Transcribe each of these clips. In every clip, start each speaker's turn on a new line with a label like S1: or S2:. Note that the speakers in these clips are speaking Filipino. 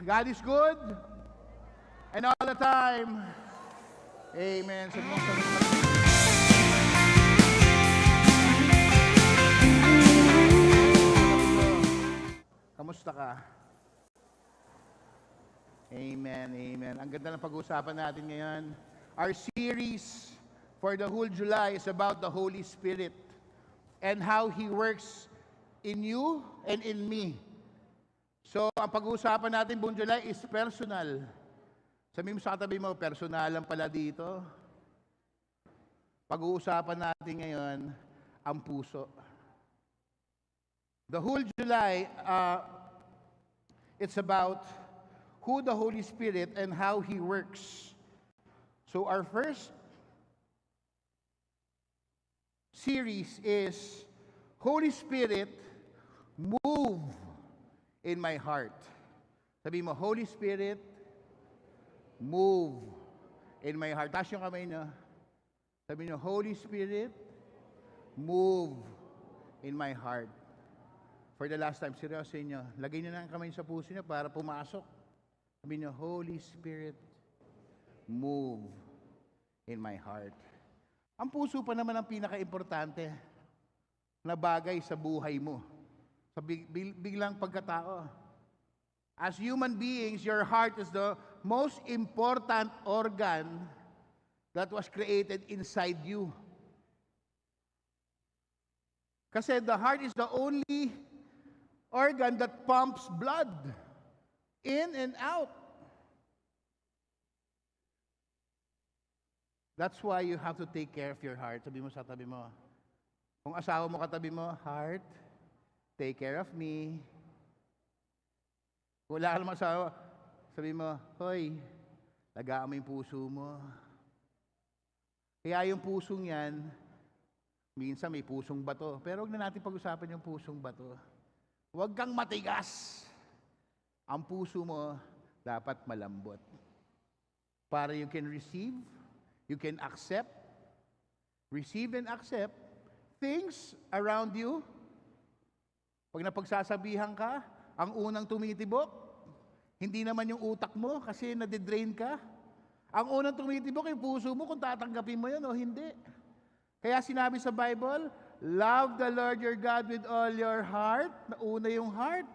S1: God is good, and all the time. Amen. Kamusta ka? Amen, amen. Ang ganda ng pag-uusapan natin ngayon. Our series for the whole July is about the Holy Spirit and how He works in you and in me. So, ang pag-uusapan natin buong July is personal. Sabihin mo sa katabi mo, personalan pala dito. Pag-uusapan natin ngayon, ang puso. The whole July, it's about who the Holy Spirit and how He works. So, our first series is Holy Spirit, move in my heart. Sabi mo, Holy Spirit, move in my heart. Taas yung kamay nyo. Sabi nyo, Holy Spirit, move in my heart. For the last time, seryoso nyo, lagay nyo na ang kamay sa puso nyo para pumasok. Sabi nyo, Holy Spirit, move in my heart. Ang puso pa naman ang pinaka-importante na bagay sa buhay mo. Sa biglang pagkatao. As human beings, your heart is the most important organ that was created inside you. Kasi the heart is the only organ that pumps blood in and out. That's why you have to take care of your heart. Sabi mo sa tabi mo. Kung asawa mo katabi mo, heart, take care of me. Kung wala ka naman asawa, sabi mo, hoy, lagaan mo yung puso mo. Kaya yung pusong yan, minsan may pusong bato. Pero huwag na natin pag-usapan yung pusong bato. Huwag kang matigas. Ang puso mo dapat malambot. Para you can receive, you can accept, receive and accept things around you. Pag napagsasabihan ka, ang unang tumitibok, hindi naman yung utak mo kasi nadidrain ka. Ang unang tumitibok yung puso mo kung tatanggapin mo yun o hindi. Kaya sinabi sa Bible, love the Lord your God with all your heart. Nauna yung heart.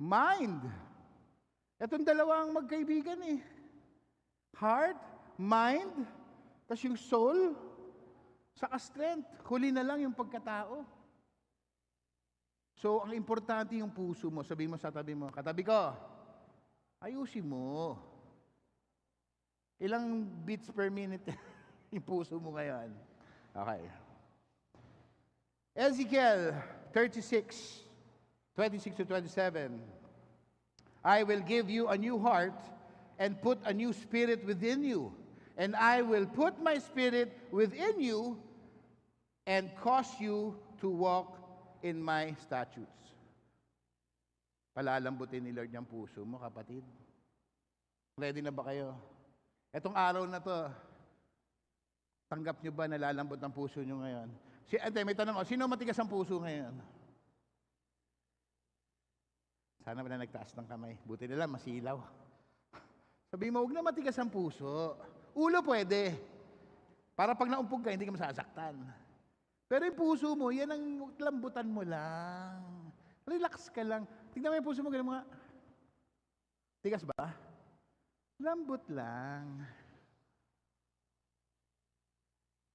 S1: Mind. Itong dalawang magkaibigan eh. Heart, mind, tapos yung soul, saka strength. Huli na lang yung pagkatao. So, ang importante yung puso mo. Sabihin mo sa tabi mo, katabi ko, ayusin mo. Ilang beats per minute yung puso mo ngayon? Okay. Ezekiel 36, 26 to 27. I will give you a new heart and put a new spirit within you. And I will put my spirit within you and cause you to walk in my statutes. Palalambutin ni Lord yung puso mo, kapatid. Ready na ba kayo? Etong araw na to, tanggap nyo ba na lalambot ang puso nyo ngayon? May tanong, sino matigas ang puso ngayon? Sana ba na nagtaas ng kamay? Buti nila, masilaw. Sabi mo, huwag na matigas ang puso. Ulo pwede. Para pag naumpog ka, hindi ka masasaktan. Pero yung puso mo, yan ang lambutan mo lang. Relax ka lang. Tingnan mo yung puso mo, ganun mga. Tigas ba? Lambot lang.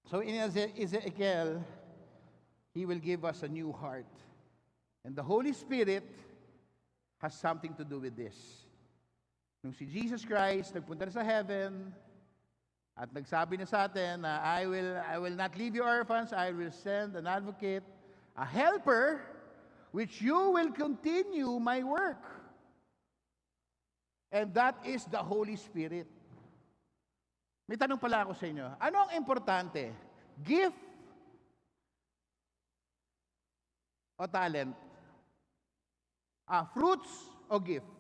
S1: So in Ezekiel, He will give us a new heart. And the Holy Spirit has something to do with this. Nung si Jesus Christ nagpunta na sa heaven, at nagsabi na sa atin na I will not leave you orphans, I will send an advocate, a helper, which you will continue my work. And that is the Holy Spirit. May tanong pala ako sa inyo. Ano ang importante? Gift o talent? Fruits o gift?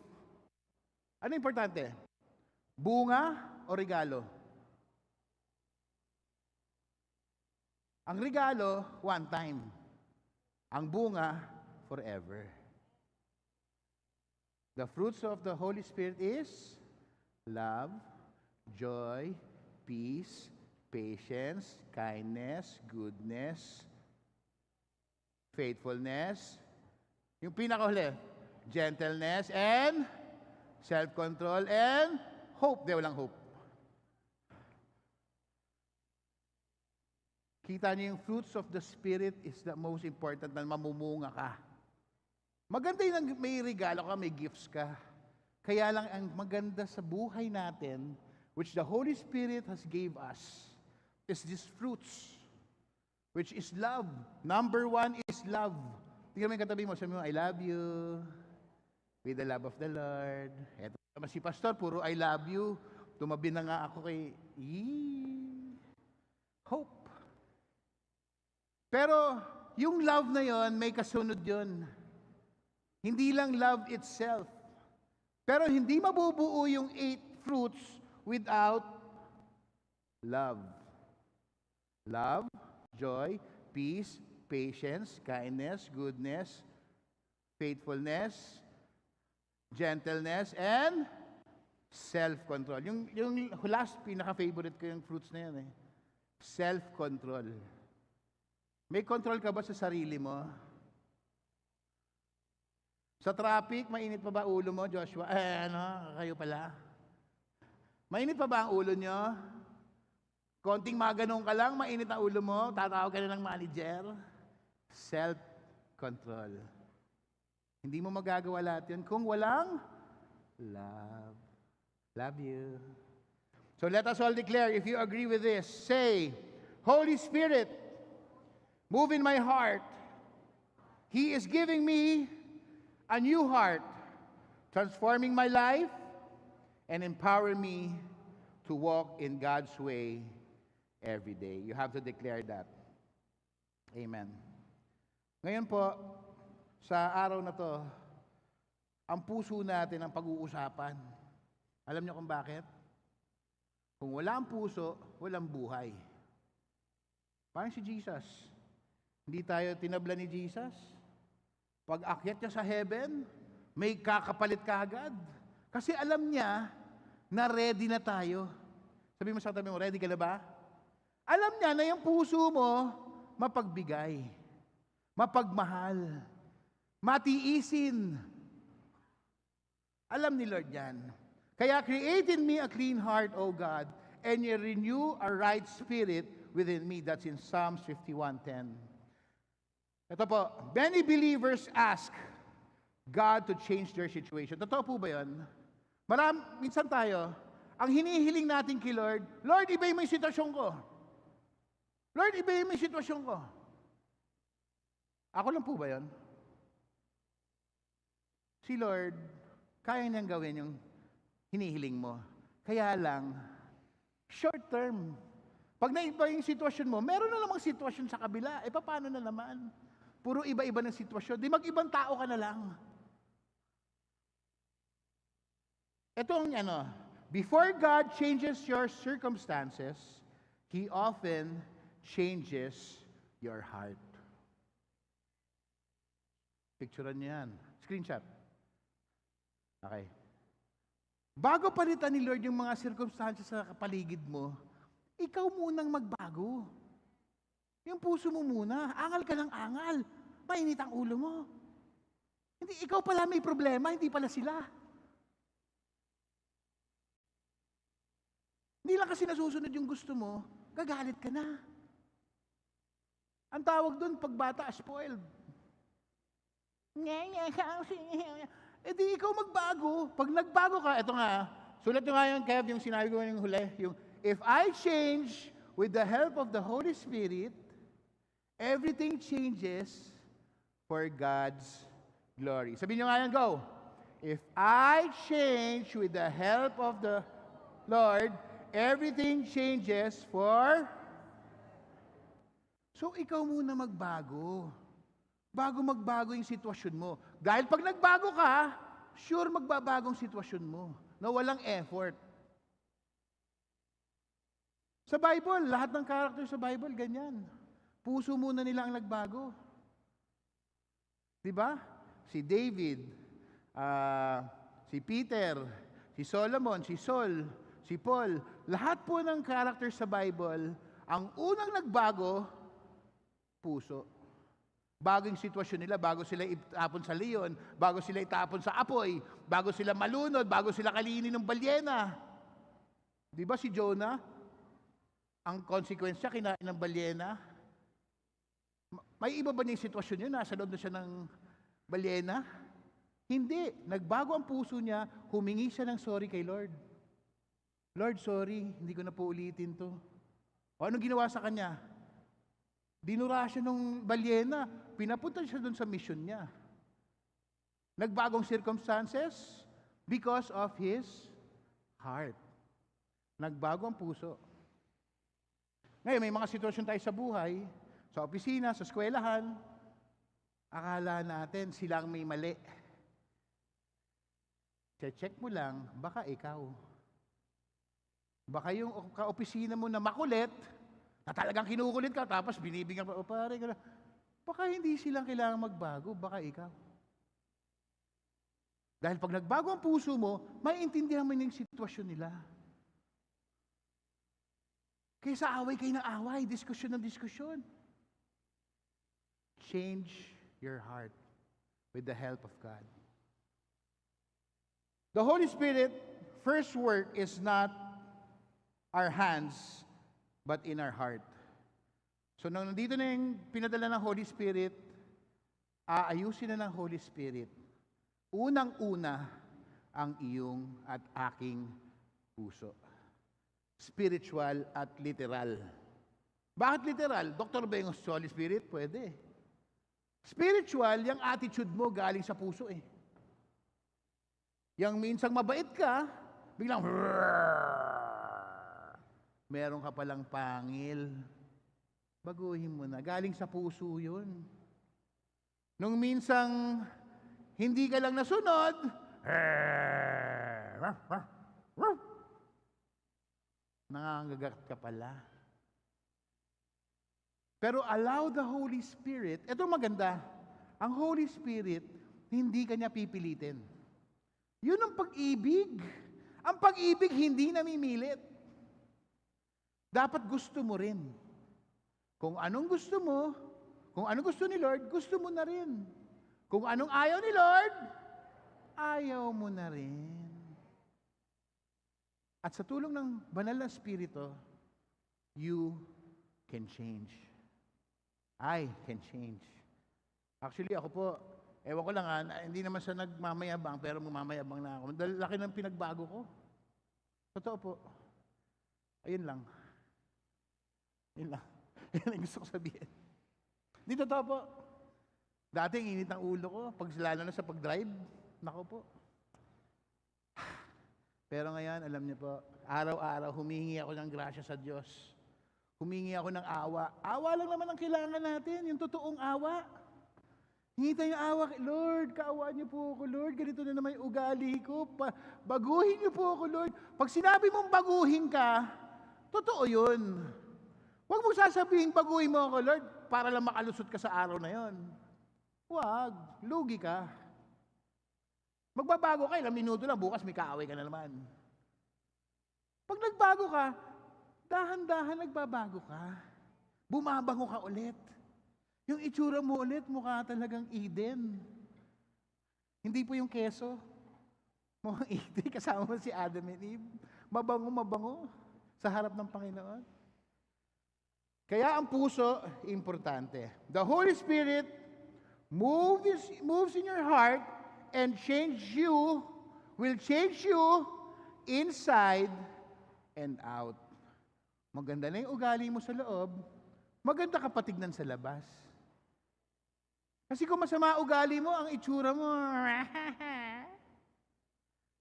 S1: Ano importante? Bunga o regalo? Ang regalo, one time. Ang bunga, forever. The fruits of the Holy Spirit is love, joy, peace, patience, kindness, goodness, faithfulness, yung pinakahuli, gentleness, and self-control, and hope. Di, walang hope. Kita niyo yung fruits of the Spirit is the most important na mamumunga ka. Maganda yung may regalo ka, may gifts ka. Kaya lang ang maganda sa buhay natin, which the Holy Spirit has gave us, is these fruits, which is love. Number one is love. Tingnan mo yung katabi mo, sabi mo, I love you, with the love of the Lord. Eto naman si Pastor, puro I love you. Tumabi na nga ako kay, hope. Pero, yung love na yon may kasunod yon. Hindi lang love itself. Pero hindi mabubuo yung 8 fruits without love. Love, joy, peace, patience, kindness, goodness, faithfulness, gentleness, and self-control. Yung last, pinaka-favorite ko yung fruits na yan eh. Self-control. May control ka ba sa sarili mo? Sa traffic, mainit pa ba ulo mo, Joshua? Kayo pala. Mainit pa ba ang ulo nyo? Konting maganong ka lang, mainit ang ulo mo, tatawag ka na ng manager. Self-control. Hindi mo magagawa lahat yun kung walang love. Love you. So let us all declare, if you agree with this, say, Holy Spirit, move in my heart. He is giving me a new heart, transforming my life, and empower me to walk in God's way every day. You have to declare that. Amen. Ngayon po, sa araw na to, ang puso natin ang pag-uusapan. Alam niyo kung bakit? Kung wala ang puso, walang buhay. Parang si Jesus. Hindi tayo tinabla ni Jesus. Pag akyat niya sa heaven, may kakapalit ka agad. Kasi alam niya na ready na tayo. Sabi mo sa tabi mo, ready ka na ba? Alam niya na yung puso mo mapagbigay, mapagmahal, matiisin. Alam ni Lord yan. Kaya create in me a clean heart, O God, and you renew a right spirit within me. That's in Psalms 51:10. Ito po, many believers ask God to change their situation. Totoo po ba yun? Minsan tayo, ang hinihiling natin kay Lord, Lord, ibahin mo yung sitwasyon ko. Lord, ibahin mo yung sitwasyon ko. Ako lang po ba yun? Si Lord, kaya niyang gawin yung hinihiling mo. Kaya lang, short term. Pag naiba yung sitwasyon mo, meron na namang sitwasyon sa kabila. E paano na naman? Puro iba-iba ng sitwasyon. Di mag-ibang tao ka na lang. Ito ang before God changes your circumstances, He often changes your heart. Picturean niyo yan. Screenshot. Okay. Bago palitan ni Lord yung mga circumstances sa paligid mo, ikaw munang magbago. Yung puso mo muna, angal ka ng angal. Mainit ang ulo mo. Hindi, ikaw pala may problema, hindi pala sila. Hindi lang kasi nasusunod yung gusto mo, gagalit ka na. Ang tawag doon, pagbata, spoiled. Eh di ikaw magbago. Pag nagbago ka, ito nga, sulat nyo nga yung Kev, yung sinabi ko yung huli, yung, if I change with the help of the Holy Spirit, everything changes for God's glory. Sabihin nyo nga yan, go. If I change with the help of the Lord, everything changes for... So, ikaw muna magbago. Bago magbago yung sitwasyon mo. Dahil pag nagbago ka, sure magbabagong sitwasyon mo na walang effort. Sa Bible, lahat ng character sa Bible, ganyan. Puso muna nila ang nagbago. Diba? Si David, si Peter, si Solomon, si Saul, si Paul, lahat po ng character sa Bible, ang unang nagbago, puso. Bago yung sitwasyon nila, bago sila itapon sa leon, bago sila itapon sa apoy, bago sila malunod, bago sila kalinin ng balyena. Di ba si Jonah? Ang consequence niya, kinain ng balyena. May iba ba niya yung sitwasyon niya? Nasa loob na siya ng balyena? Hindi. Nagbago ang puso niya, humingi siya ng sorry kay Lord. Lord, sorry, hindi ko na po ulitin to. O anong ginawa sa kanya? Dinura siya ng balyena. Pinapunta siya doon sa mission niya. Nagbagong circumstances because of his heart. Nagbago ang puso. Ngayon, may mga sitwasyon tayo sa buhay, sa opisina, sa eskwelahan, akala natin silang may mali. Check mo lang, baka ikaw. Baka yung ka-opisina mo na makulit, na talagang kinukulit ka, tapos binibigyan pa, o pare, baka hindi silang kailangan magbago, baka ikaw. Dahil pag nagbago ang puso mo, maiintindihan mo yung sitwasyon nila. Kaysa away kayo ng away, diskusyon ng diskusyon. Change your heart with the help of God. The Holy Spirit, first work is not our hands, but in our heart. So nung nandito na yung pinadala ng Holy Spirit, aayusin na ng Holy Spirit. Unang-una ang iyong at aking puso. Spiritual at literal. Bakit literal? Doktor ba yung Holy Spirit? Pwede. Spiritual, yung attitude mo galing sa puso eh. Yang minsang mabait ka, biglang meron ka palang pangil. Baguhin mo na. Galing sa puso yun. Nung minsang hindi ka lang nasunod, nangangagat ka pala. Pero allow the Holy Spirit, ito maganda, ang Holy Spirit, hindi kanya pipilitin. Yun ang pag-ibig. Ang pag-ibig hindi namimilit. Dapat gusto mo rin. Kung anong gusto mo, kung anong gusto ni Lord, gusto mo na rin. Kung anong ayaw ni Lord, ayaw mo na rin. At sa tulong ng banal na Espiritu, you can change. I can change. Actually, ako po, ewan ko lang hindi naman siya nagmamayabang, pero mamayabang na ako. Dahil laki ng pinagbago ko. Totoo po. Ayun lang. Yun lang. Yan ang gusto ko sabihin. Di totoo po. Dating init ang ulo ko, lalo na sa pag-drive, nako po. Pero ngayon, alam niyo po, araw-araw humingi ako ng grasya sa Diyos. Humingi ako ng awa. Awa lang naman ang kailangan natin, yung totoong awa. Hingi tayong awa, Lord, kaawaan niyo po ako, Lord, ganito na naman yung ugali ko, baguhin niyo po ako, Lord. Pag sinabi mong baguhin ka, totoo yun. Huwag mong sasabihin, baguhin mo ako, Lord, para lang makalusot ka sa araw na yon. Huwag, lugi ka. Magbabago ka, ilang minuto lang, bukas may kaaway ka na naman. Pag nagbago ka, dahan-dahan nagbabago ka. Bumabango ka ulit. Yung itsura mo ulit, mukha talagang Eden. Hindi po yung keso. Mukhang Eden, kasama mo si Adam and Eve. Mabango sa harap ng Panginoon. Kaya ang puso, importante. The Holy Spirit moves in your heart and will change you inside and out. Maganda na yung ugali mo sa loob, maganda ka patignan sa labas. Kasi kung masama ugali mo, ang itsura mo,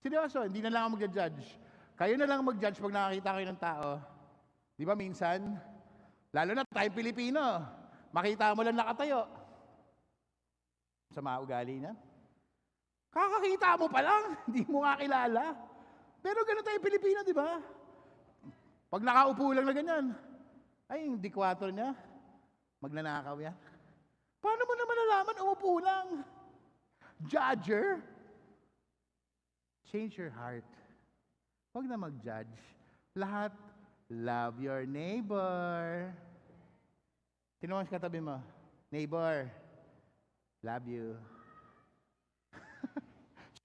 S1: seryoso, hindi na lang ako mag-judge. Kayo na lang mag-judge pag nakakita kayo ng tao. Di ba minsan, lalo na tayong Pilipino, makita mo lang nakatayo. Sama ugali niya. Kakakita mo pa lang, hindi mo nga kilala. Pero ganun tayong Pilipino, di ba? Pag nakaupo lang na ganyan, ay, yung D4 niya, magnanakaw yan. Paano mo naman nalaman, umupo lang? Judger? Change your heart. Huwag na mag-judge. Lahat, love your neighbor. Sino mas katabi mo? Neighbor, love you.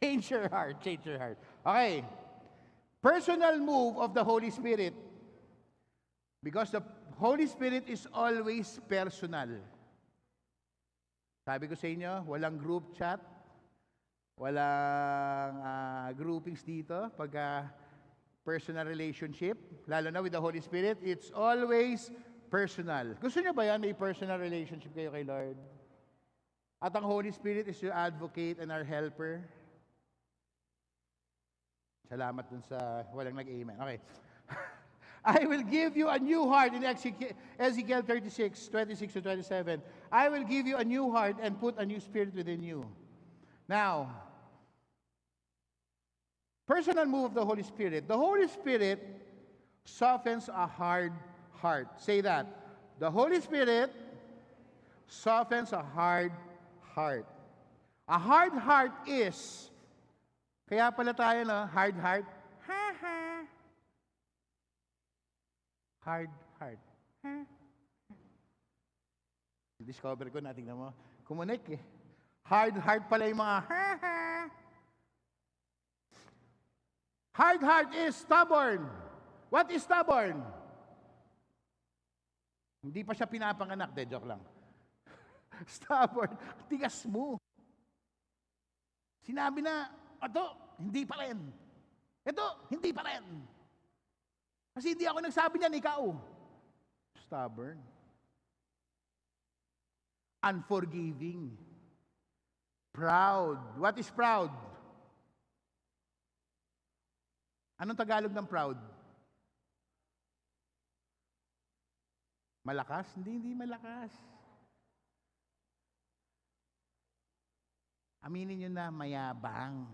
S1: Change your heart, change your heart. Okay. Personal move of the Holy Spirit. Because the Holy Spirit is always personal. Sabi ko sa inyo, walang group chat, walang groupings dito. Pagka personal relationship, lalo na with the Holy Spirit, it's always personal. Gusto niyo ba yan, may personal relationship kayo kay Lord? At ang Holy Spirit is your advocate and our helper. Salamat dun sa walang nag-amen. Okay. I will give you a new heart in Ezekiel 36, 26 to 27. I will give you a new heart and put a new spirit within you. Now, personal move of the Holy Spirit. The Holy Spirit softens a hard heart. Say that. The Holy Spirit softens a hard heart. A hard heart is, kaya pala tayo, no? Hard heart. Ha ha. Hard heart. Ha. Discover ko na, tingnan mo. Kumunik eh. Hard heart pala yung mga ha ha. Hard heart is stubborn. What is stubborn? Hindi pa siya pinapanganak. De, joke lang. Stubborn. Tigas mo. Sinabi na, ito, hindi pa rin. Ito, hindi pa rin. Kasi hindi ako nagsabi niyan, ikaw. Stubborn. Unforgiving. Proud. What is proud? Anong Tagalog ng proud? Malakas? Hindi malakas. Aminin nyo na mayabang.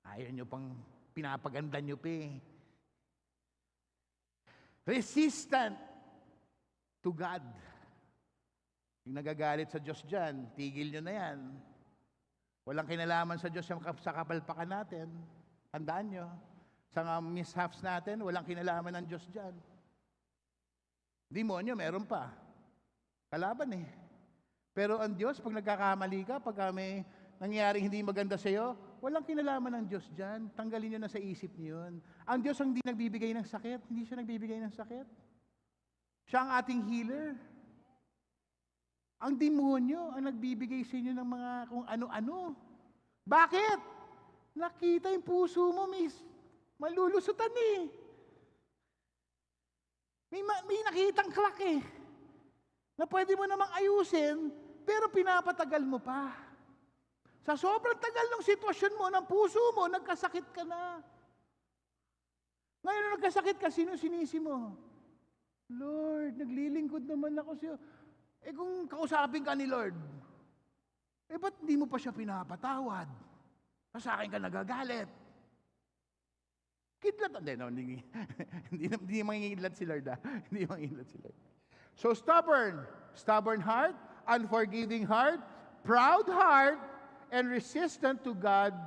S1: Ayaw nyo pang pinapaganda nyo pa eh. Resistant to God. Yung nagagalit sa Diyos dyan, tigil nyo na yan. Walang kinalaman sa Diyos sa kapalpakan natin. Tandaan nyo. Sa mga mishaps natin, walang kinalaman ng Diyos dyan. Demonyo, meron pa. Kalaban eh. Pero ang Diyos, pag nagkakamali ka, pag may nangyaring hindi maganda sa iyo, walang kinalaman ng Diyos dyan. Tanggalin nyo na sa isip niyo yun. Ang Diyos ang hindi nagbibigay ng sakit. Hindi siya nagbibigay ng sakit. Siya ang ating healer. Ang demonyo ang nagbibigay sa inyo ng mga kung ano-ano. Bakit? Nakita yung puso mo, may malulusutan eh. May nakitang crack eh. Na pwede mo namang ayusin, pero pinapatagal mo pa. Sa sobrang tagal ng sitwasyon mo, ng puso mo, nagkasakit ka na. Ngayon na nagkasakit ka, sino sinisi mo? Lord, naglilingkod naman ako sa'yo. Eh kung kausapin ka ni Lord, eh ba't hindi mo pa siya pinapatawad? Sa akin ka nagagalit. Kidlat. Hindi mangingidlat si Lord. Hindi mangingidlat si Lord. So stubborn heart, unforgiving heart, proud heart, and resistant to God,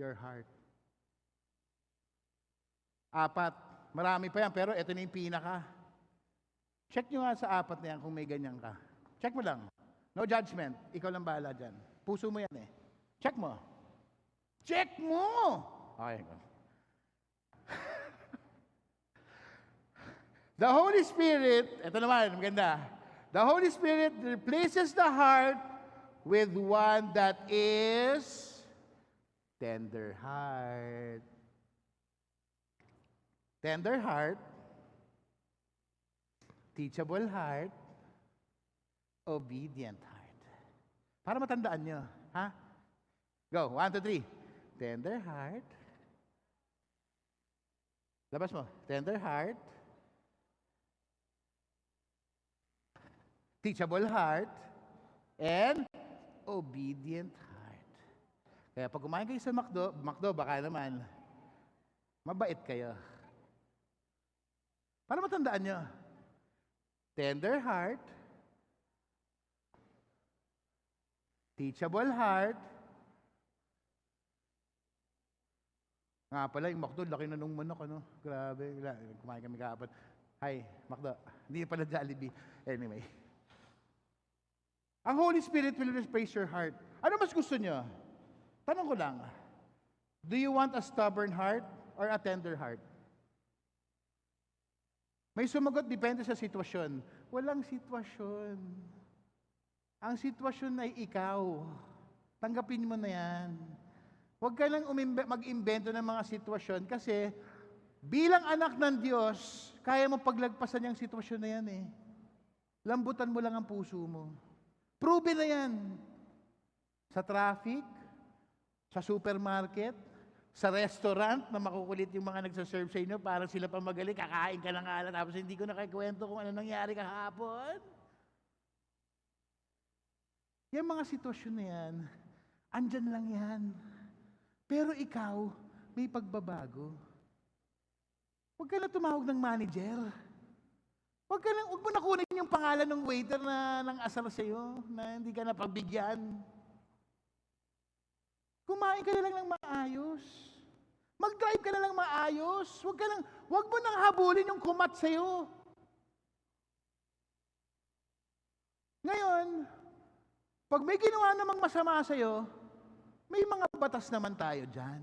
S1: your heart. 4. Marami pa yan, pero ito na yung pinaka. Check nyo nga sa 4 na yan kung may ganyan ka. Check mo lang. No judgment. Ikaw lang bahala dyan. Puso mo yan eh. Check mo. Check mo! Okay. The Holy Spirit, ito naman, maganda. The Holy Spirit replaces the heart with one that is tender heart. Tender heart, teachable heart, obedient heart. Para matandaan nyo, ha? Go, 1, 2, 3. Tender heart. Labas mo. Tender heart. Teachable heart. And obedient heart. Kaya pag kumain kayo sa McDo, baka naman, mabait kayo. Para matandaan nyo. Tender heart. Teachable heart. Nga pala, yung McDo, laki na nung manok, ano? Grabe. Kumain kami kahapon. Hi, McDo. Hindi pala Jollibee. Anyway. Ang Holy Spirit will replace your heart. Ano mas gusto nyo? Tanong ko lang. Do you want a stubborn heart or a tender heart? May sumagot, depende sa sitwasyon. Walang sitwasyon. Ang sitwasyon ay ikaw. Tanggapin mo na yan. Huwag ka lang mag-imbento ng mga sitwasyon kasi bilang anak ng Diyos, kaya mo paglagpasan yung sitwasyon na yan eh. Lambutan mo lang ang puso mo. Proven na yan. Sa traffic, sa supermarket, sa restaurant na makukulit yung mga nagsaserve sa inyo, parang sila pa magaling, kakain ka ng alat, tapos hindi ko nakikwento kung ano nangyari kahapon. Yung mga sitwasyon na yan, andyan lang yan. Pero ikaw, may pagbabago. Huwag ka na tumawag ng manager. Huwag mo na kunin yung pangalan ng waiter na nang asar sa'yo, na hindi ka napagbigyan. Kumain ka na lang ng maayos. Mag-drive ka na lang maayos. Huwag mo nang habulin yung kumat sa'yo. Ngayon, pag may ginawa namang masama sa'yo, may mga batas naman tayo dyan.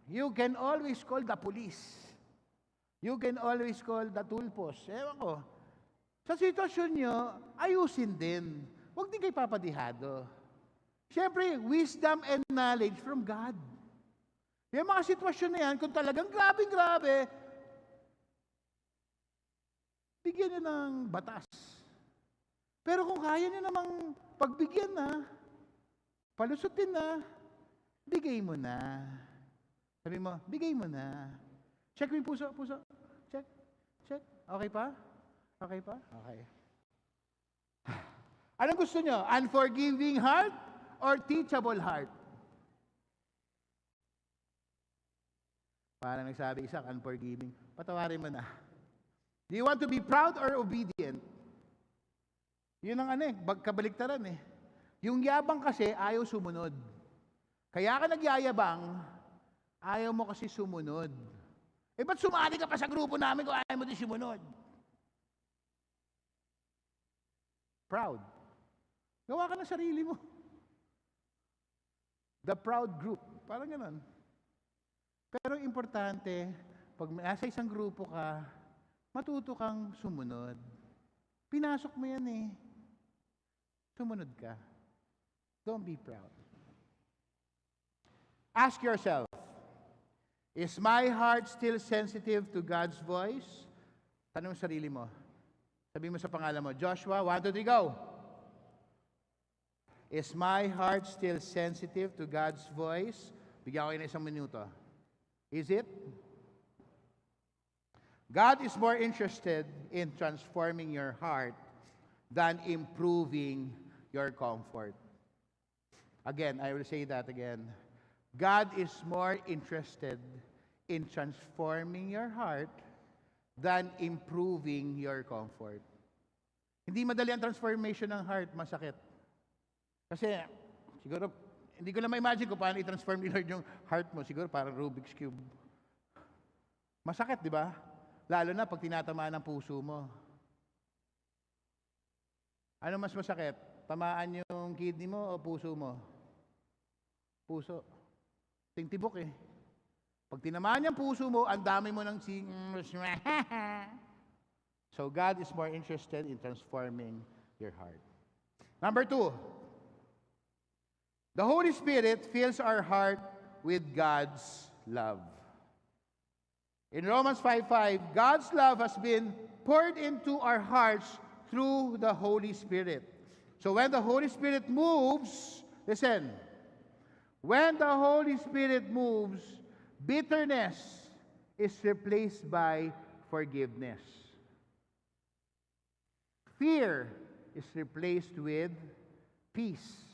S1: You can always call the police. You can always call the tulpos. Ewan ko. Sa sitwasyon nyo, ayusin din. Huwag din kayo papadihado. Siyempre, wisdom and knowledge from God. Yung mga sitwasyon na yan, kung talagang grabe, bigyan nyo ng batas. Pero kung kaya nyo namang pagbigyan na, palusutin na, bigay mo na. Sabi mo, bigay mo na. Check mo yung puso. Check. Okay pa? Okay. Anong gusto nyo? Unforgiving heart or teachable heart? Parang nagsabi isa, unforgiving. Patawarin mo na. Do you want to be proud or obedient? Yun ang kabaliktaran eh. Yung yabang kasi, ayaw sumunod. Kaya ka nagyayabang, ayaw mo kasi sumunod. Ba't sumali ka pa sa grupo namin kung ayaw mo din sumunod? Proud. Gawa ka ng sarili mo. The proud group. Parang ganon. Pero importante, pag nasa isang grupo ka, matuto kang sumunod. Pinasok mo yan eh. Sumunod ka. Don't be proud. Ask yourself, is my heart still sensitive to God's voice? Tanong mo sarili mo. Sabi mo sa pangalan mo, Joshua, 1, 2, 3, go! Is my heart still sensitive to God's voice? Bigyan ko kayo ng 1 minuto. Is it? God is more interested in transforming your heart than improving your comfort. Again, I will say that again. God is more interested in transforming your heart than improving your comfort. Hindi madali ang transformation ng heart, masakit. Kasi, siguro, hindi ko na ma-imagine kung paano i-transform ni Lord yung heart mo. Siguro parang Rubik's Cube. Masakit, di ba? Lalo na pag tinatamaan ng puso mo. Ano mas masakit? Tamaan yung kidney mo o puso mo? Puso. Tibok eh. Pag tinamaan yung puso mo, ang dami mo ng So God is more interested in transforming your heart. Number 2, the Holy Spirit fills our heart with God's love. In Romans 5:5, God's love has been poured into our hearts through the Holy Spirit. So when the Holy Spirit moves, listen, when the Holy Spirit moves, bitterness is replaced by forgiveness. Fear is replaced with peace,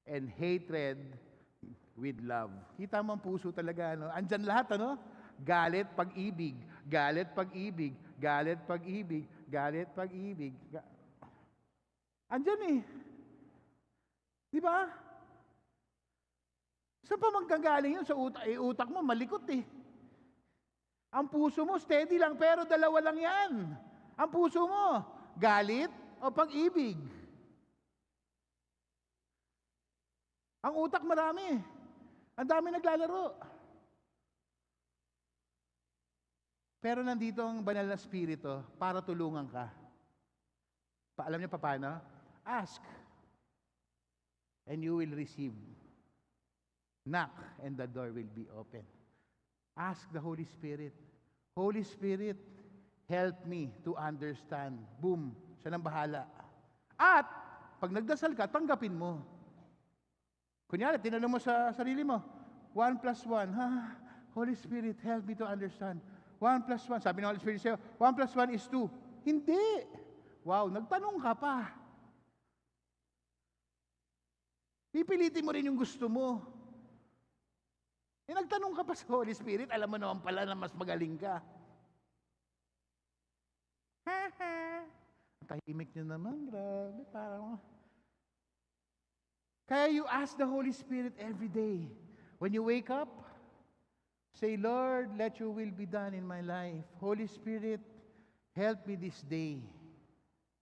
S1: and hatred with love. Kita mo ang puso talaga, ano? Andyan lahat, ano? Galit, pag-ibig. Galit, pag-ibig. Galit, pag-ibig. Galit, pag-ibig. Andyan eh. Di ba? Saan pa manggagaling yun? Sa utak, utak mo, malikot eh. Ang puso mo, steady lang, pero dalawa lang yan. Ang puso mo, galit o pag-ibig. Ang utak marami. Ang dami naglalaro. Pero nandito ang banal na spirito para tulungan ka. Alam niyo pa paano? Ask, and you will receive. Knock, and the door will be open. Ask the Holy Spirit. Holy Spirit, help me to understand. Boom, siya nang bahala. At, pag nagdasal ka, tanggapin mo. Kunyari, tinanong mo sa sarili mo, 1 plus 1, Holy Spirit, help me to understand. 1 plus 1, sabi ng Holy Spirit sa'yo, 1 plus 1 is 2. Hindi. Wow, nagtanong ka pa. Pipilitin mo rin yung gusto mo. Nagtanong ka pa sa Holy Spirit, alam mo naman pala na mas magaling ka. Tahimik nyo naman, grabe, parang... Kaya you ask the Holy Spirit every day. When you wake up, say, Lord, let your will be done in my life. Holy Spirit, help me this day.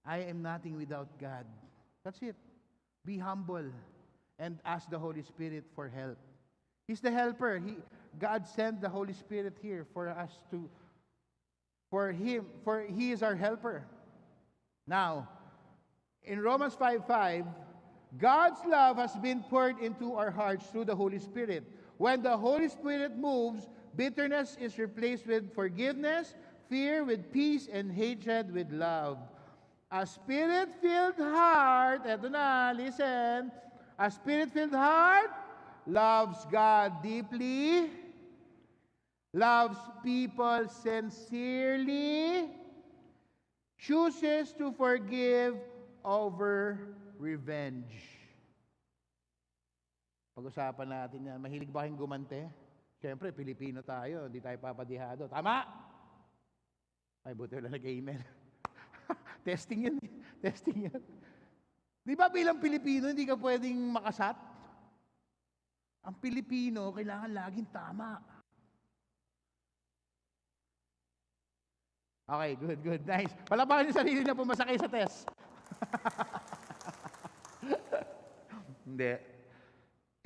S1: I am nothing without God. That's it. Be humble and ask the Holy Spirit for help. He's the helper. God sent the Holy Spirit here for us to, for He is our helper. Now, in Romans 5:5, God's love has been poured into our hearts through the Holy Spirit. When the Holy Spirit moves, bitterness is replaced with forgiveness, fear with peace, and hatred with love. A Spirit-filled heart, eto na, listen, a Spirit-filled heart loves God deeply, loves people sincerely, chooses to forgive over revenge. Pag-usapan natin yan. Mahilig ba kayong gumante? Siyempre, Pilipino tayo. Hindi tayo papadihado. Tama? Ay, buti wala nag-amen. Testing yan. Testing yan. Di ba bilang Pilipino, hindi ka pwedeng makasat? Ang Pilipino, kailangan laging tama. Okay, good. Nice. Palapakan yung sarili na pumasa kayo sa test. Hindi.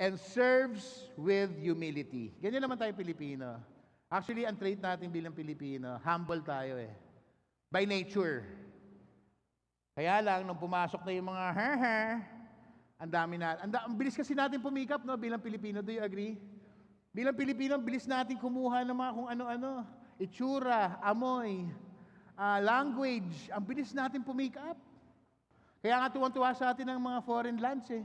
S1: And serves with humility. Ganyan naman tayo Pilipino. Actually, ang trait natin bilang Pilipino, humble tayo eh. By nature. Kaya lang, nung pumasok na yung mga ang dami na, ang bilis kasi natin pumikap, no, bilang Pilipino. Do you agree? Bilang Pilipino, bilis natin kumuha ng mga kung ano-ano. Itsura, amoy, language. Ang bilis natin pumikap. Kaya nga tuwang-tuwa sa atin ang mga foreign lands eh.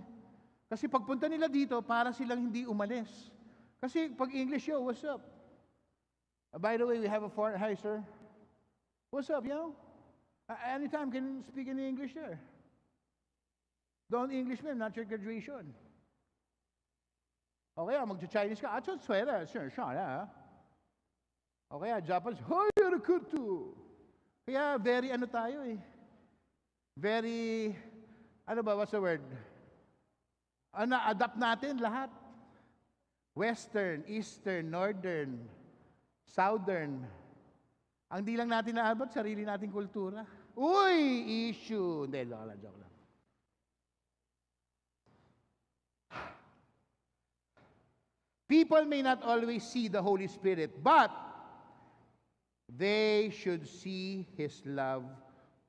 S1: Kasi pagpunta nila dito, para silang hindi umalis. Kasi pag English, yo, what's up? By the way, we have a foreign, hi sir. What's up, yo? Anytime can speak in English there. Don't English man, not your graduation. Okay, mag-Chinese ka. Atso, swera, sure, ha? Okay, Japanese, hoy, yarukutu. Kaya very ano tayo eh. Very, ano ba, what's the word? Adapt natin lahat. Western, Eastern, Northern, Southern. Ang di lang natin naabot, sarili nating kultura. Uy, issue. Hindi, joke lang. People may not always see the Holy Spirit, but they should see His love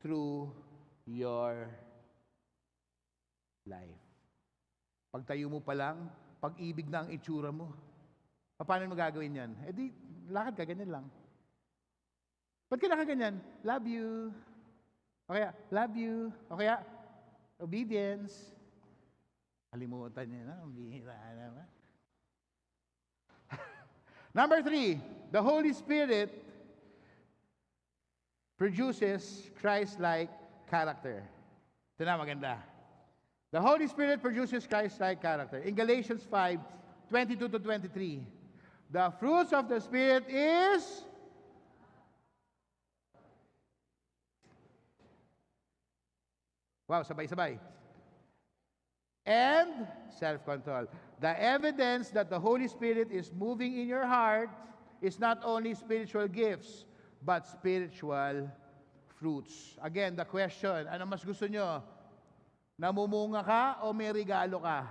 S1: through your life. Pagtayo mo pa lang, pag-ibig na ang itsura mo. Paano mo gagawin yan? Eh di, lakad ka, ganyan lang. Ba't ka nakaganyan? Love you. O kaya, love you. O kaya, obedience. Kalimutan niya na, bihira naman. Number 3, the Holy Spirit produces Christ-like character. Ito na, maganda. The Holy Spirit produces Christ-like character. In Galatians 5:22-23, the fruits of the Spirit is wow, sabay-sabay. and self-control. The evidence that the Holy Spirit is moving in your heart is not only spiritual gifts, but spiritual fruits. Again, the question, ano mas gusto nyo? Namumunga ka o may regalo ka?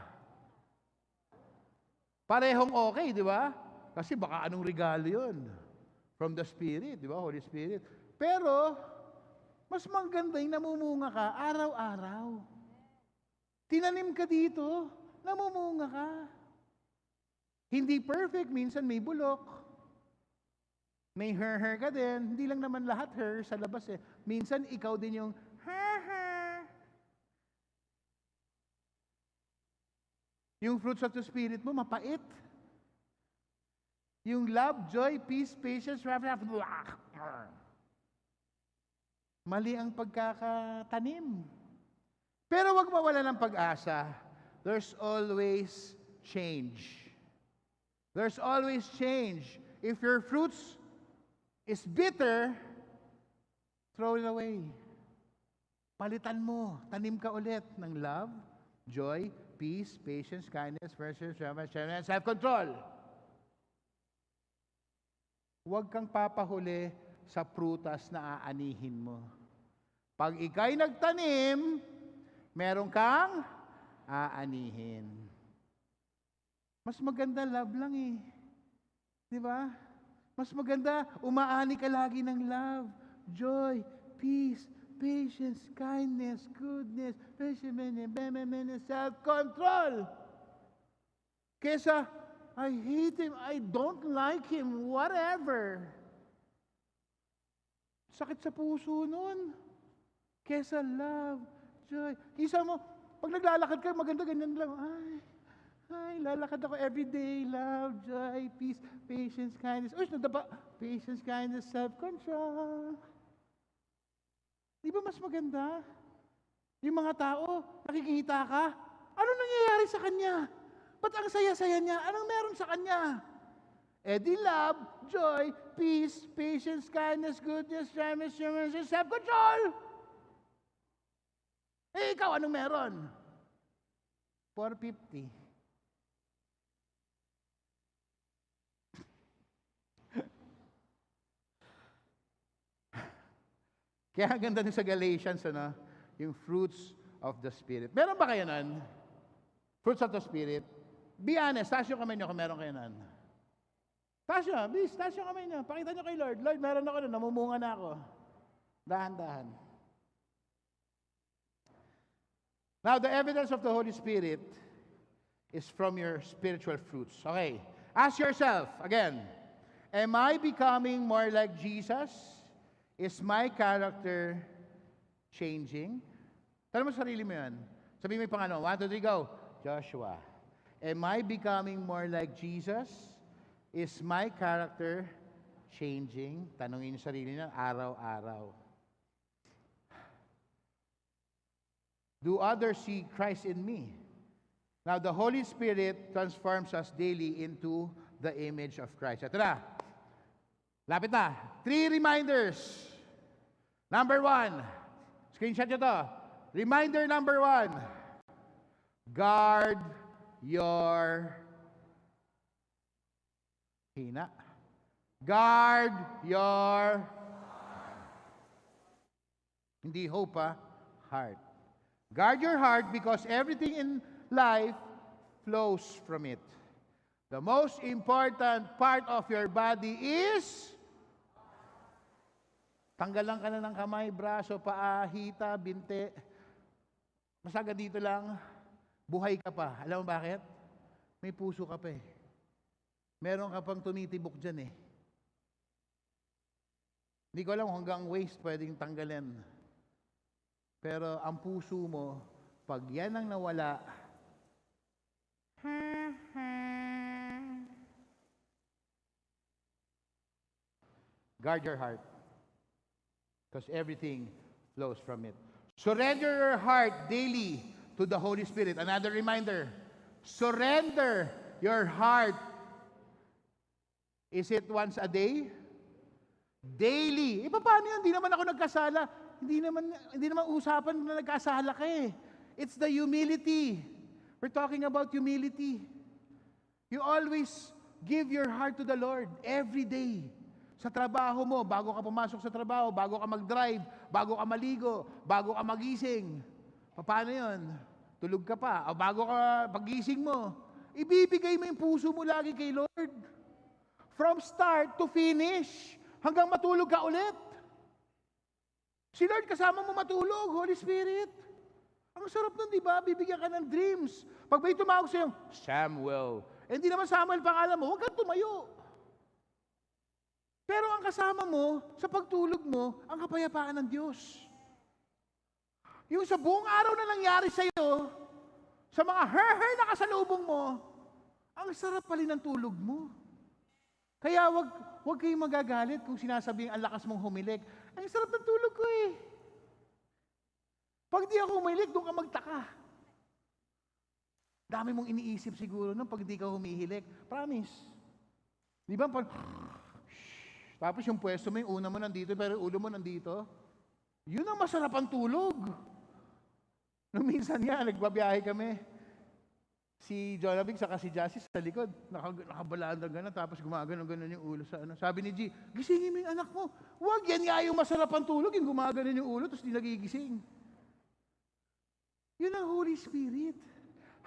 S1: Parehong okay, di ba? Kasi baka anong regalo yun? From the Spirit, di ba? Holy Spirit. Pero, mas maganda yung namumunga ka araw-araw. Tinanim ka dito, namumunga ka. Hindi perfect, minsan may bulok. May her ka din. Hindi lang naman lahat her sa labas eh. Minsan ikaw din yung her. Yung fruits of the Spirit mo, mapait. Yung love, joy, peace, patience, mali ang pagkakatanim. Pero wag mawala ng pag-asa. There's always change. There's always change. If your fruits is bitter, throw it away. Palitan mo. Tanim ka ulit ng love, joy, peace, patience, kindness, mercy, self-control. Huwag kang papahuli sa prutas na aanihin mo. Pag ika'y nagtanim, meron kang aanihin. Mas maganda love lang eh. Di ba? Mas maganda umaani ka lagi ng love, joy, peace, patience, kindness, goodness, patience, self-control. Kesa, I hate him, I don't like him, whatever. Sakit sa puso nun. Kesa love, joy. Isa mo, pag naglalakad ka, maganda ganyan lang. Ay, lalakad ako everyday. Love, joy, peace, patience, kindness. Uy, nadapa. Patience, kindness, self-control. Di ba mas maganda? Yung mga tao, nakikita ka, ano nangyayari sa kanya? Ba't ang saya-saya niya? Anong meron sa kanya? Eh di love, joy, peace, patience, kindness, goodness, gentleness, self-control. Eh ikaw, anong meron? 450. Kaya ang ganda din sa Galatians, ano? Yung fruits of the Spirit. Meron ba kayo nun? Fruits of the Spirit? Be honest, taas yung kamay nyo kung meron kayo nun. Taas nyo, please, taas yung kamay nyo. Pakita nyo kay Lord. Lord, meron ako nun, namumunga na ako. Dahan-dahan. Now, the evidence of the Holy Spirit is from your spiritual fruits. Okay. Ask yourself, again, am I becoming more like Jesus? Is my character changing? Tanong mo sa sarili mo yan. Sabihin mo yung pangano. 1, 2, 3, go. Joshua. Am I becoming more like Jesus? Is my character changing? Tanongin yung sarili niyo araw-araw. Do others see Christ in me? Now, the Holy Spirit transforms us daily into the image of Christ. Ito na. Lapit na. 3 reminders. Number 1. Screenshot nyo to. Reminder number 1. Guard your hina. Guard your hindi hope, heart. Guard your heart because everything in life flows from it. The most important part of your body is tanggalan ka na ng kamay, braso, paa, hita, binte. Masaga dito lang, buhay ka pa. Alam mo bakit? May puso ka pa eh. Meron ka pang tumitibok dyan eh. Hindi ko alam hanggang waist pwedeng tanggalin. Pero ang puso mo, pag yan ang nawala, guard your heart. Because everything flows from it. Surrender your heart daily to the Holy Spirit. Another reminder. Surrender your heart. Is it once a day? Daily. Paano yun? Hindi naman ako nagkasala. Hindi naman usapan na nagkasala ka eh. It's the humility. We're talking about humility. You always give your heart to the Lord every day. Sa trabaho mo, bago ka pumasok sa trabaho, bago ka mag-drive, bago ka maligo, bago ka magising. Paano yun? Tulog ka pa. O bago ka pagising mo, ibibigay mo yung puso mo lagi kay Lord. From start to finish, hanggang matulog ka ulit. Si Lord kasama mo matulog, Holy Spirit. Ang sarap nun, di ba? Bibigyan ka ng dreams. Pag may tumawag sa'yo, Samuel. Hindi naman Samuel pangalan mo, huwag kang tumayo. Pero ang kasama mo, sa pagtulog mo, ang kapayapaan ng Diyos. Yung sa buong araw na nangyari sa'yo, sa mga her na kasalubong mo, ang sarap pali ng tulog mo. Kaya wag kayong magagalit kung sinasabing ang lakas mong humilik. Ang sarap ng tulog ko eh. Pag di ako humilik, doon ka magtaka. Dami mong iniisip siguro nung pag di ka humihilik. Promise. Di ba? Tapos yung pwesto mo, yung una mo nandito, pero yung ulo mo nandito. Yun ang masarap ang tulog. Nung minsan nga, nagbabiyahe kami. Si Jonavic saka si Jassy sa likod, nakabalaan na gano'n, tapos gumagano-ganon yung ulo sa ano. Sabi ni G, gisingin mo yung anak mo. Huwag yan nga yung masarap ang tulog, yung gumagano yung ulo, tapos di nagigising. Yun ang Holy Spirit.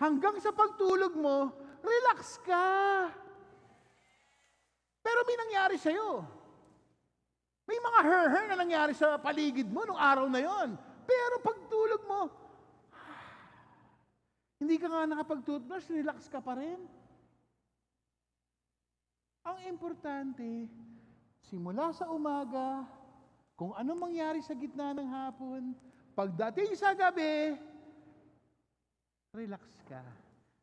S1: Hanggang sa pagtulog mo, relax ka. Pero may nangyari sa'yo. May mga her na nangyari sa paligid mo nung araw na yon. Pero pagtulog mo, hindi ka nga nakapag-toothbrush, relax ka pa rin. Ang importante, simula sa umaga, kung ano mangyari sa gitna ng hapon, pagdating sa gabi, relax ka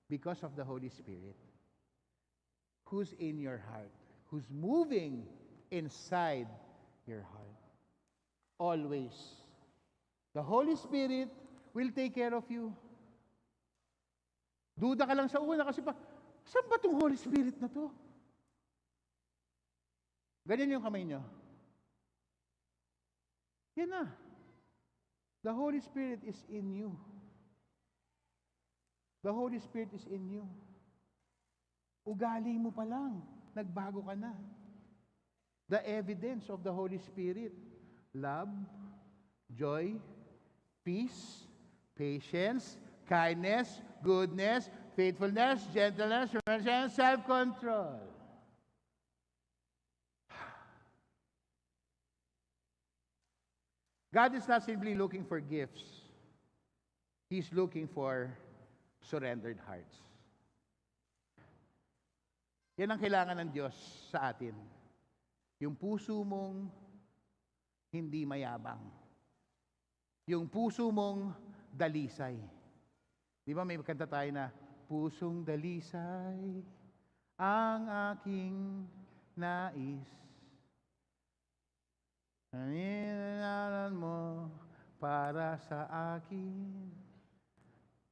S1: because of the Holy Spirit who's in your heart, who's moving inside your heart. Always. The Holy Spirit will take care of you. Duda ka lang sa una kasi saan ba itong Holy Spirit na to? Ganyan yung kamay nyo. Yan na. The Holy Spirit is in you. The Holy Spirit is in you. Ugali mo pa lang, nagbago ka na. The evidence of the Holy Spirit, love, joy, peace, patience, kindness, goodness, faithfulness, gentleness, and self-control. God is not simply looking for gifts. He's looking for surrendered hearts. Yan ang kailangan ng Diyos sa atin. Yung puso mong hindi mayabang. Yung puso mong dalisay. Di ba may kanta tayo na, pusong dalisay ang aking nais. Naninalan mo para sa akin.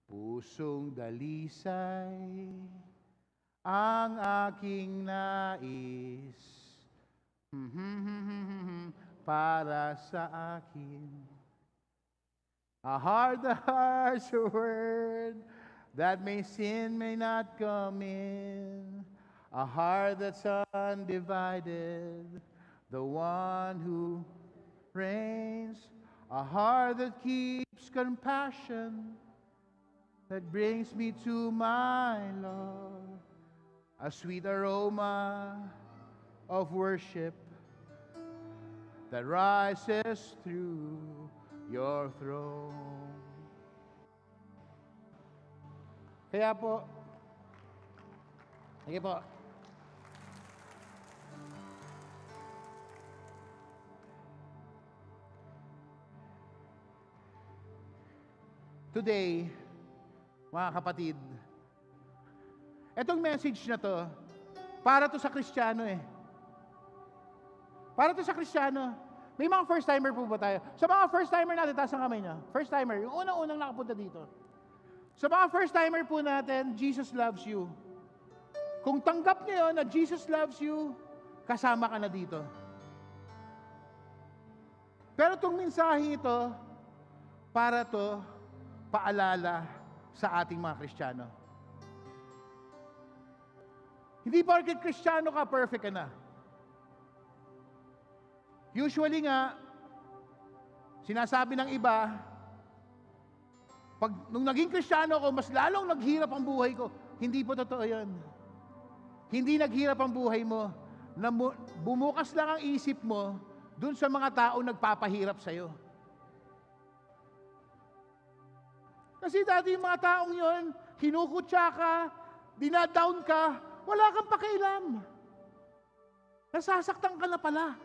S1: Pusong dalisay ang aking nais. Para sa akin. A heart that hears your word, that sin may not come in. A heart that's undivided, the one who reigns. A heart that keeps compassion, that brings me to my Lord. A sweet aroma of worship that rises through your throne. Kaya po, sige po. Today, mga kapatid, etong message na to, para to sa Kristiyano eh. Para to sa Kristiyano. May mga first-timer po ba tayo? Sa mga first-timer natin, taas ang kamay niya. First-timer, yung unang-unang nakapunta dito. Sa mga first-timer po natin, Jesus loves you. Kung tanggap niyo yun na Jesus loves you, kasama ka na dito. Pero itong mensahe ito, para to, paalala sa ating mga Kristiyano. Hindi porket Kristiyano ka, perfect ka na. Usually nga, sinasabi ng iba, nung naging Kristiyano ako, mas lalong naghirap ang buhay ko. Hindi po totoo yun. Hindi naghirap ang buhay mo. Bumukas lang ang isip mo dun sa mga taong nagpapahirap sa'yo. Kasi dati yung mga taong yun, kinukutya ka, dinadown ka, wala kang pakialam. Nasasaktan ka na pala.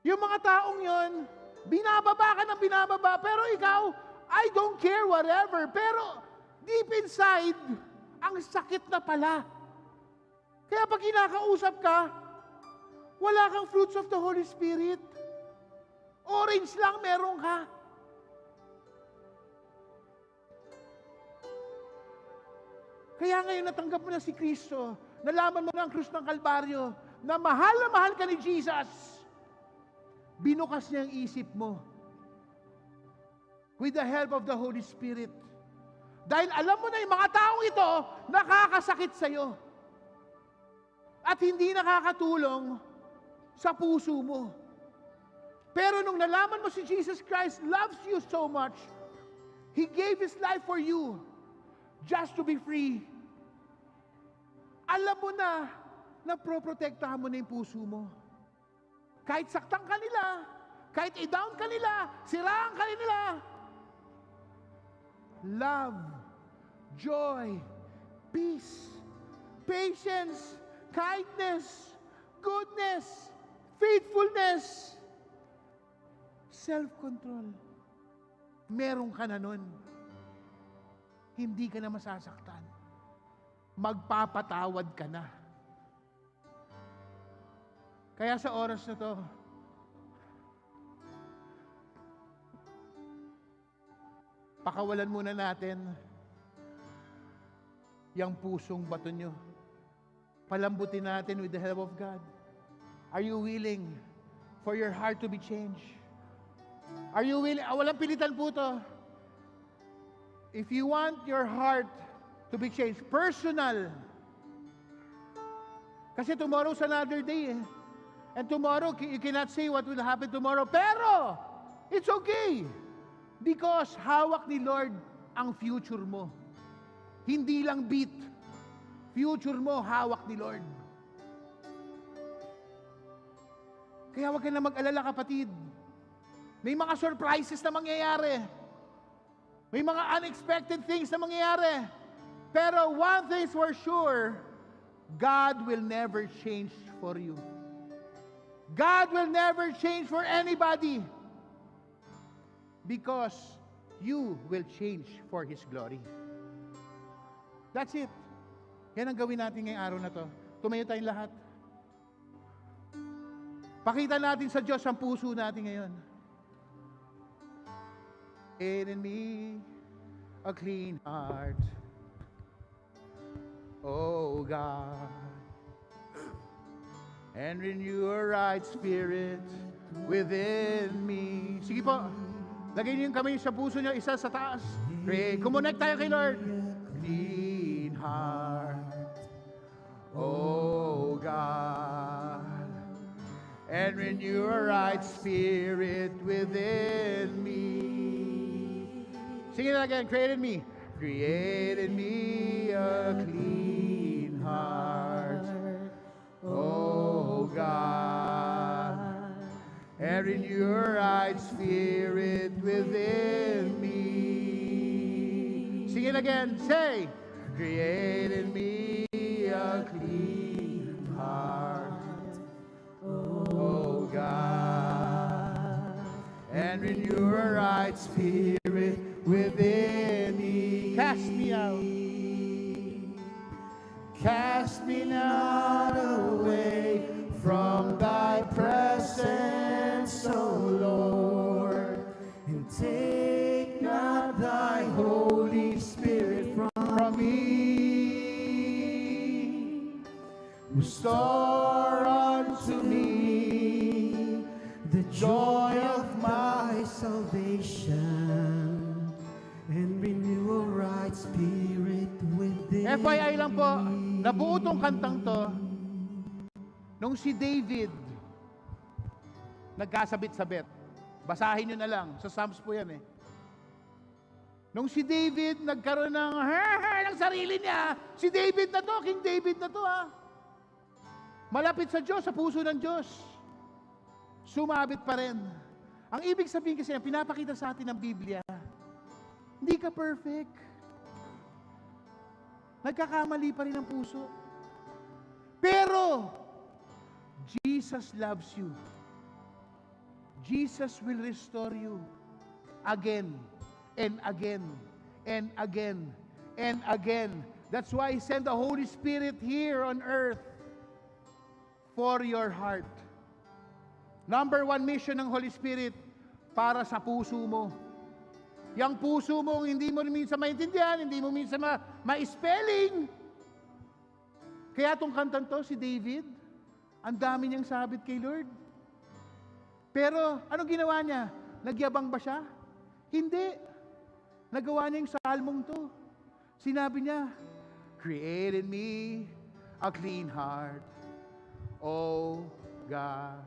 S1: Yung mga taong yun, binababa ka ng binababa, pero ikaw, I don't care, whatever. Pero deep inside, ang sakit na pala. Kaya pag kinakausap ka, wala kang fruits of the Holy Spirit. Orange lang meron ka. Kaya ngayon natanggap mo na si Kristo, nalaman mo na ang krus ng Kalbaryo, na mahal ka ni Jesus. Binukas niya ang isip mo with the help of the Holy Spirit. Dahil alam mo na yung mga taong ito nakakasakit sa'yo at hindi nakakatulong sa puso mo. Pero nung nalaman mo si Jesus Christ loves you so much, He gave His life for you just to be free. Alam mo na proprotektahan mo na yung puso mo. Kahit saktan ka nila, kahit i-down ka nila, siraan ka nila. Love, joy, peace, patience, kindness, goodness, faithfulness, self-control. Meron ka na nun. Hindi ka na masasaktan. Magpapatawad ka na. Kaya sa oras na to, pakawalan muna natin yung pusong bato nyo. Palambutin natin with the help of God. Are you willing for your heart to be changed? Are you willing? Walang pilitan po to. If you want your heart to be changed, personal. Kasi tomorrow's another day eh. And tomorrow, you cannot say what will happen tomorrow. Pero, it's okay. Because hawak ni Lord ang future mo. Hindi lang beat. Future mo, hawak ni Lord. Kaya huwag ka na mag-alala, kapatid. May mga surprises na mangyayari. May mga unexpected things na mangyayari. Pero one thing's for sure, God will never change for you. God will never change for anybody. Because you will change for His glory. That's it. Yan ang gawin natin ngayong araw na to. Tumayo tayong lahat. Pakita natin sa Diyos ang puso natin ngayon. In me a clean heart, oh God, and renew a right spirit within me. Sige po, lagay niyo yung kamay sa puso niyo, isa sa taas. Pray, kumonect tayo kay Lord. Clean heart, oh God, and renew a right spirit within me. Sing it again. Create in me a clean heart, oh God, and renew a right spirit within me. Sing it again. Say, create in me a clean heart, oh God, and renew a right spirit within me. Cast me out. Cast me not away from thy presence, O Lord, and take not thy Holy Spirit from me. Restore unto me the joy of my salvation, and renew FYI lang po, nabuo tong kantang to nung si David nagkasabit-sabit. Basahin nyo na lang, sa Psalms po yan eh. Nung si David nagkaroon ng sarili niya, si David na to, King David na to ha. Malapit sa Diyos, sa puso ng Diyos. Sumabit pa rin. Ang ibig sabihin kasi, ang pinapakita sa atin ng Biblia, hindi ka perfect. Nagkakamali pa rin ang puso. Pero, Jesus loves you. Jesus will restore you again and again and again and again. That's why He sent the Holy Spirit here on earth for your heart. Number one mission ng Holy Spirit para sa puso mo. Yang puso mo, hindi mo minsan maintindihan, hindi mo minsan ma-spelling. Kaya itong kantan to, si David, ang dami niyang sabit kay Lord. Pero, anong ginawa niya? Nagyabang ba siya? Hindi. Nagawa niya yung salmong to. Sinabi niya, "Create in me a clean heart, O God."